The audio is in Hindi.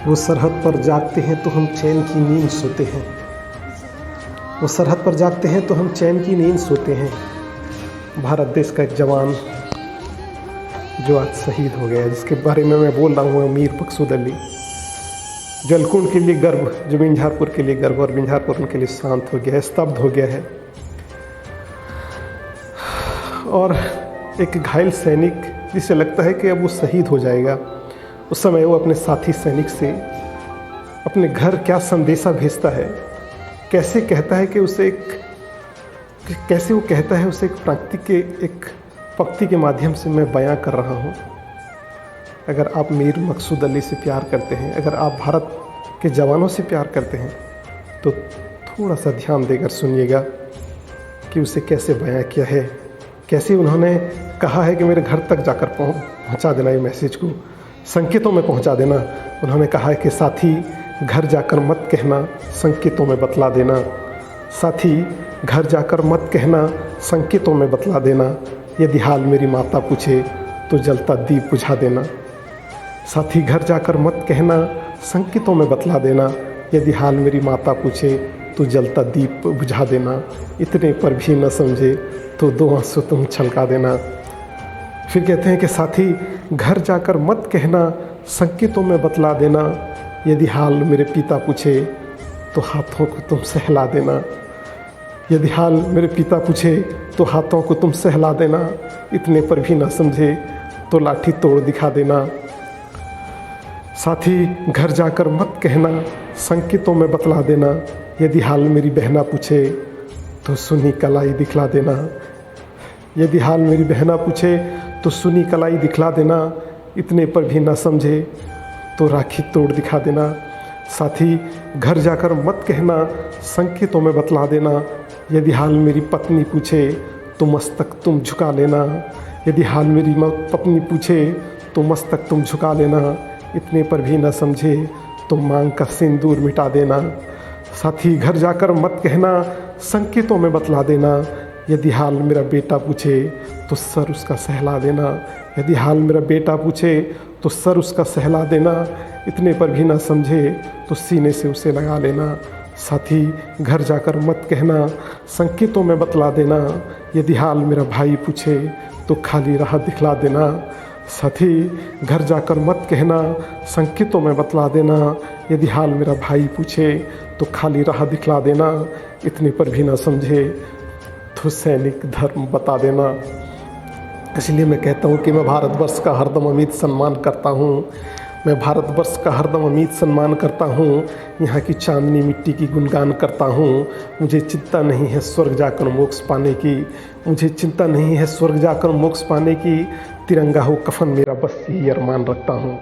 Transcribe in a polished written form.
वो सरहद पर जागते हैं तो हम चैन की नींद सोते हैं। वो सरहद पर जागते हैं तो हम चैन की नींद सोते हैं। भारत देश का एक जवान जो आज शहीद हो गया, जिसके बारे में मैं बोल रहा हूँ, मीर मकसूद अली। जलकुंड के लिए गर्व, जो विंझारपुर के लिए गर्व, और विंझारपुर उनके लिए शांत हो गया है, स्तब्ध हो गया है। और एक घायल सैनिक जिसे लगता है कि अब वो शहीद हो जाएगा, उस समय वो अपने साथी सैनिक से अपने घर क्या संदेशा भेजता है, कैसे कहता है कि उसे कैसे वो कहता है उसे एक प्राकृतिक के एक पंक्ति के माध्यम से मैं बयां कर रहा हूँ। अगर आप मीर मकसूद अली से प्यार करते हैं, अगर आप भारत के जवानों से प्यार करते हैं, तो थोड़ा सा ध्यान देकर सुनिएगा कि उसे कैसे बयां किया है, कैसे उन्होंने कहा है कि मेरे घर तक जाकर पहुंचा देना, ये मैसेज को संकेतों में पहुंचा देना। उन्होंने कहा है कि साथी घर जाकर मत कहना, संकेतों में बतला देना। साथी घर जाकर मत कहना, संकेतों में बतला देना। यदि हाल मेरी माता पूछे तो जलता दीप बुझा देना। साथी घर जाकर मत कहना, संकेतों में बतला देना। यदि हाल मेरी माता पूछे तो जलता दीप बुझा देना। इतने पर भी न समझे तो दो आंसू तुम छलका देना। फिर कहते हैं कि साथी घर जाकर मत कहना, संकेतों में बतला देना। यदि हाल मेरे पिता पूछे तो हाथों को तुम सहला देना। यदि हाल मेरे पिता पूछे तो हाथों को तुम सहला देना। इतने पर भी ना समझे तो लाठी तोड़ दिखा देना। साथी घर जाकर मत कहना, संकेतों में बतला देना। यदि हाल मेरी बहना पूछे तो सुनी कलाई दिखला देना। यदि हाल मेरी बहना पूछे तो सुनी कलाई दिखला देना। इतने पर भी ना समझे तो राखी तोड़ दिखा देना। साथी घर जाकर मत कहना, संकेतों में बतला देना। यदि हाल मेरी पत्नी पूछे तो मस्तक तुम झुका लेना। यदि हाल मेरी पत्नी पूछे तो मस्तक तुम झुका लेना। इतने पर भी ना समझे तो मांग का सिंदूर मिटा देना। साथी घर जाकर मत कहना, संकेतों में बतला देना। यदि हाल मेरा बेटा पूछे तो सर उसका सहला देना। यदि हाल मेरा बेटा पूछे तो सर उसका सहला देना। इतने पर भी ना समझे तो सीने से उसे लगा लेना। साथी घर जाकर मत कहना, संकेतों में बतला देना। यदि हाल मेरा भाई पूछे तो खाली राह दिखला देना। साथी घर जाकर मत कहना, संकेतों में बतला देना। यदि हाल मेरा भाई पूछे तो खाली राह दिखला देना। इतने पर भी ना समझे तो सैनिक धर्म बता देना। इसलिए मैं कहता हूँ कि मैं भारतवर्ष का हरदम अमित सम्मान करता हूँ। मैं भारतवर्ष का हरदम अमित सम्मान करता हूँ। यहाँ की चांदनी मिट्टी की गुणगान करता हूँ। मुझे चिंता नहीं है स्वर्ग जाकर मोक्ष पाने की। मुझे चिंता नहीं है स्वर्ग जाकर मोक्ष पाने की। तिरंगा हो कफन मेरा, बस यही अरमान रखता हूँ।